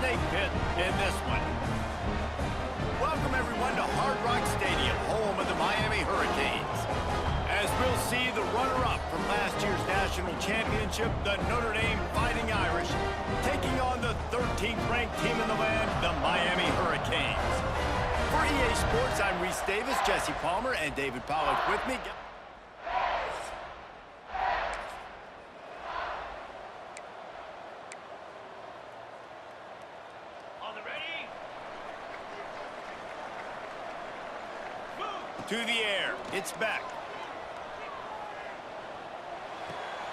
snake pit in this one. Welcome, everyone, to Hard Rock Stadium, home of the Miami Hurricanes. As we'll see, the runner-up from last year's national championship, the Notre Dame Fighting Irish, taking on the 13th-ranked team in the land, the Miami Hurricanes. For EA Sports, I'm Reese Davis, Jesse Palmer, and David Pollack with me. To the air, it's back.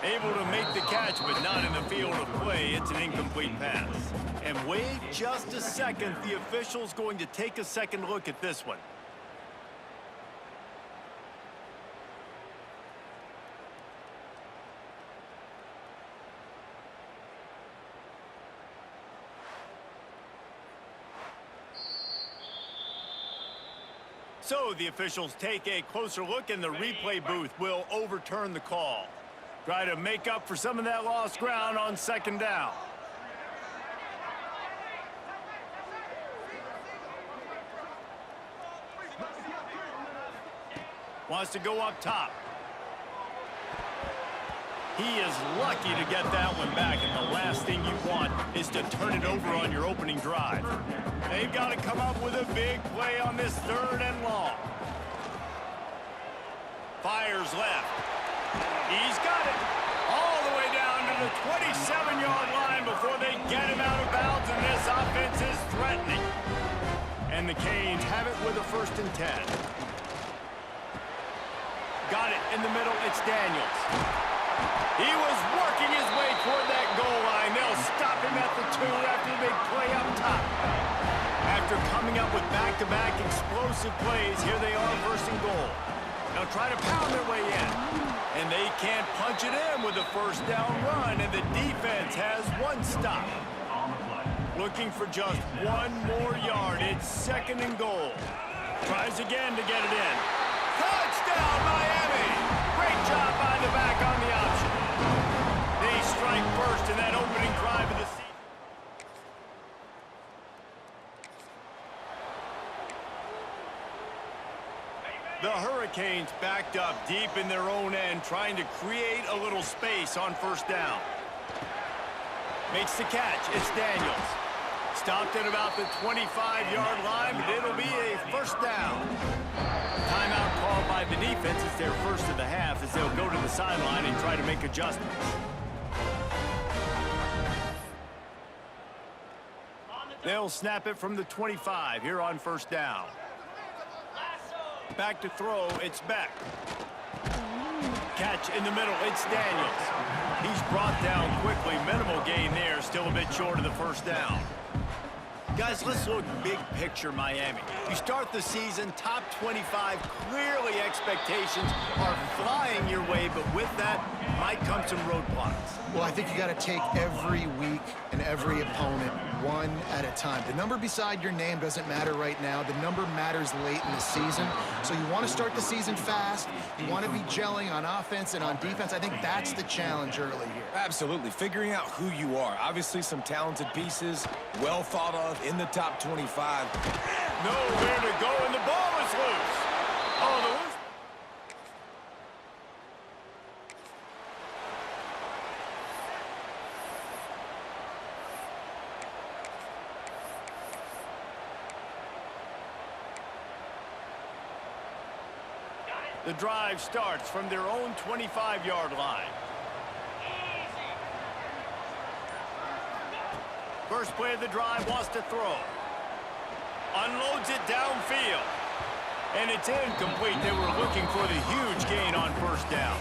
Able to make the catch, but not in the field of play. It's an incomplete pass. And wait just a second. The official's going to take a second look at this one. So the officials take a closer look, and the replay booth will overturn the call. Try to make up for some of that lost ground on second down. Wants to go up top. He is lucky to get that one back, and the last thing you want is to turn it over on your opening drive. They've got to come up with a big play on this 3rd and long. Fires left. He's got it all the way down to the 27-yard line before they get him out of bounds, and this offense is threatening. And the Canes have it with a 1st and 10. Got it in the middle. It's Daniels. He was working his way toward that goal line. They'll stop him at the 2 after the big play up top. After coming up with back-to-back explosive plays, here they are, 1st and goal. They'll try to pound their way in. And they can't punch it in with a 1st down run, and the defense has 1 stop. Looking for just 1 more yard. It's 2nd and goal. Tries again to get it in. Touchdown, Miami! Great job by the back on the option. They strike first in that opening drive of the season. The Hurricanes backed up deep in their own end, trying to create a little space on 1st down. Makes the catch. It's Daniels. Stopped at about the 25-yard line, but it'll be a 1st down. Timeout called by the defense. It's their 1st of the half as they'll go to the sideline and try to make adjustments. They'll snap it from the 25 here on 1st down. Back to throw, it's Beck. Catch in the middle, it's Daniels. He's brought down quickly, minimal gain there, still a bit short of the 1st down. Guys, let's look big picture Miami. You start the season, top 25, clearly expectations are flying your way, but with that might come some roadblocks. Well, I think you got to take every week and every opponent one at a time. The number beside your name doesn't matter right now. The number matters late in the season. So you want to start the season fast. You want to be gelling on offense and on defense. I think that's the challenge early here. Absolutely. Figuring out who you are. Obviously some talented pieces, well thought of in the top 25. Nowhere to go, and the ball is loose. Oh, the loose. The drive starts from their own 25-yard line. First play of the drive, wants to throw. Unloads it downfield. And it's incomplete. They were looking for the huge gain on 1st down.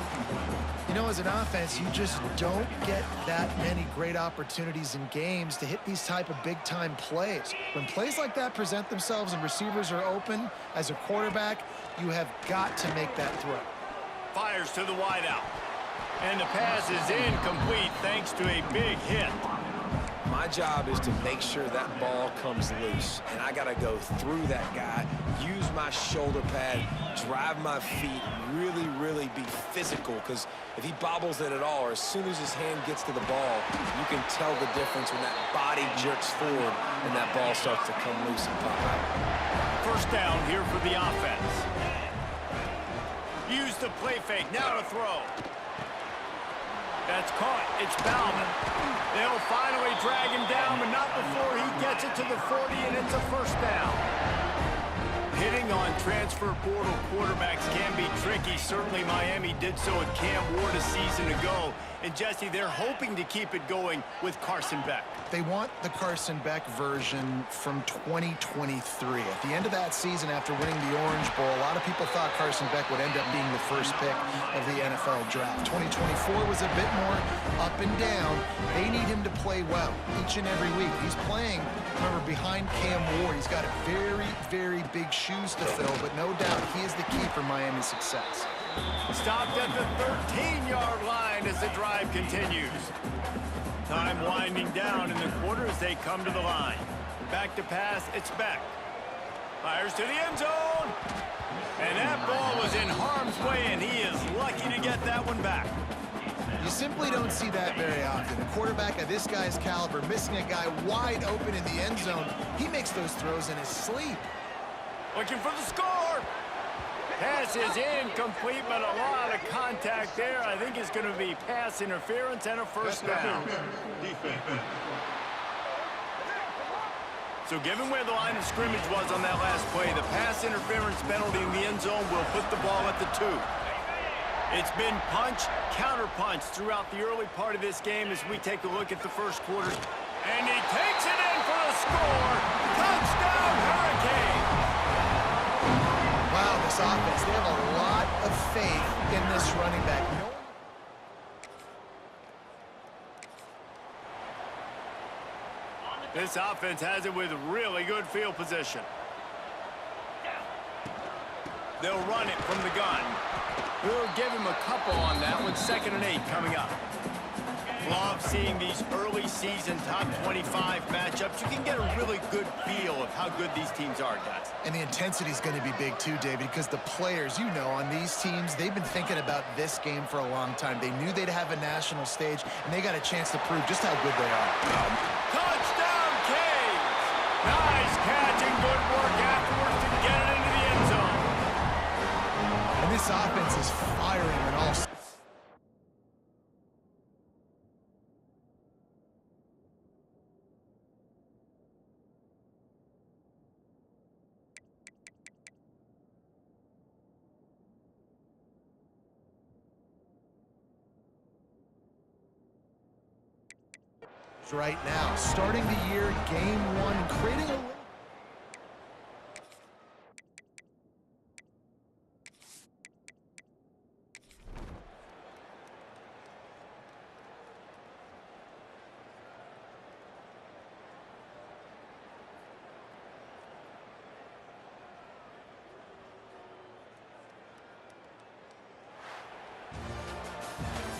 You know, as an offense, you just don't get that many great opportunities in games to hit these type of big-time plays. When plays like that present themselves and receivers are open, as a quarterback, you have got to make that throw. Fires to the wideout. And the pass is incomplete thanks to a big hit. My job is to make sure that ball comes loose, and I got to go through that guy, use my shoulder pad, drive my feet, really be physical, because if he bobbles it at all, or as soon as his hand gets to the ball, you can tell the difference when that body jerks forward and that ball starts to come loose and pop out. First down here for the offense. Use the play fake, now to throw. That's caught, it's Bauman. They'll finally drag him down, but not before he gets it to the 40, and it's a first down. Hitting on transfer portal quarterbacks can be tricky. Certainly Miami did so at Cam Ward a season ago. And Jesse, they're hoping to keep it going with Carson Beck. They want the Carson Beck version from 2023. At the end of that season, after winning the Orange Bowl, a lot of people thought Carson Beck would end up being the first pick of the NFL draft. 2024 was a bit more up and down. They need him to play well each and every week. He's playing, remember, behind Cam Ward. He's got very big shoes to fill, but no doubt he is the key for Miami's success. Stopped at the 13-yard line as the drive continues. Time winding down in the quarter as they come to the line. Back to pass, it's Beck. Fires to the end zone. And that ball was in harm's way, and he is lucky to get that one back. You simply don't see that very often. A quarterback of this guy's caliber missing a guy wide open in the end zone. He makes those throws in his sleep. Looking for the score. Pass is incomplete, but a lot of contact there. I think it's going to be pass interference and a first down. So given where the line of scrimmage was on that last play, the pass interference penalty in the end zone will put the ball at the 2. It's been punch, counter punch throughout the early part of this game as we take a look at the first quarter. And he takes it in for a score. Touchdown, Hurricane! Wow, this offense, they have a lot of faith in this running back. This offense has it with really good field position. They'll run it from the gun. We'll give him a couple on that one. 2nd and 8 coming up. Love seeing these early season top 25 matchups. You can get a really good feel of how good these teams are, guys. And the intensity is going to be big too, David, because the players, you know, on these teams, they've been thinking about this game for a long time. They knew they'd have a national stage, and they got a chance to prove just how good they are. Touchdown, Canes! Nice catch and good work afterwards to get it into the end zone. And this offense is firing on all sides. Right now, starting the year, game 1, creating a...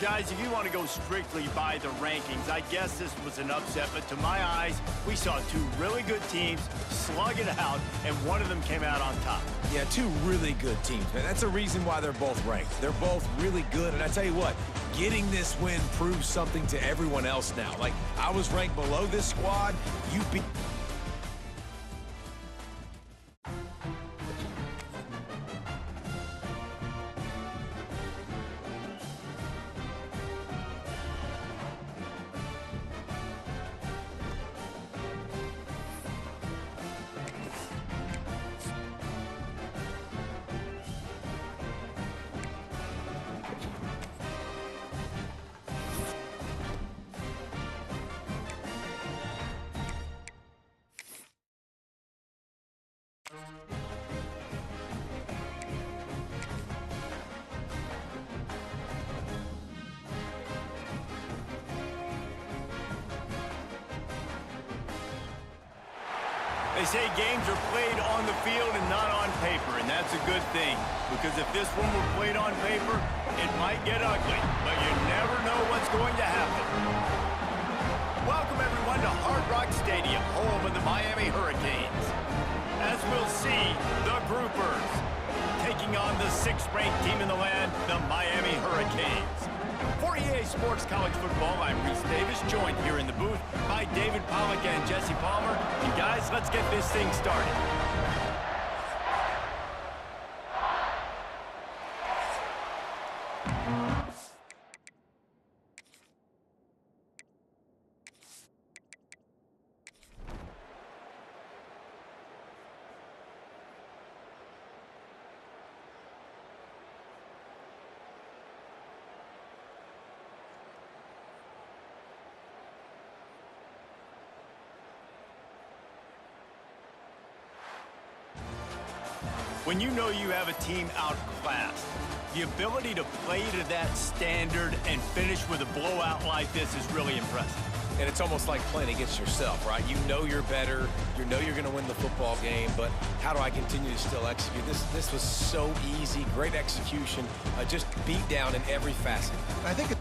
Guys, if you want to go strictly by the rankings, I guess this was an upset, but to my eyes, we saw 2 really good teams slug it out, and one of them came out on top. Yeah, 2 really good teams, man. That's a reason why they're both ranked. They're both really good, and I tell you what, getting this win proves something to everyone else now. Like, I was ranked below this squad, you beat... They say games are played on the field and not on paper, and that's a good thing. Because if this one were played on paper, it might get ugly, but you never know what's going to happen. Welcome everyone to Hard Rock Stadium, home of the Miami Hurricanes. As we'll see, the Groupers taking on the 6th-ranked team in the land, the Miami Hurricanes. For EA Sports College Football, I'm Reese Davis, joined here in the booth by David Pollack and Jesse Palmer. And guys, let's get this thing started. When you know you have a team outclassed, the ability to play to that standard and finish with a blowout like this is really impressive. And it's almost like playing against yourself, right? You know you're better. You know you're going to win the football game, but how do I continue to still execute? This was so easy. Great execution. Just beat down in every facet. I think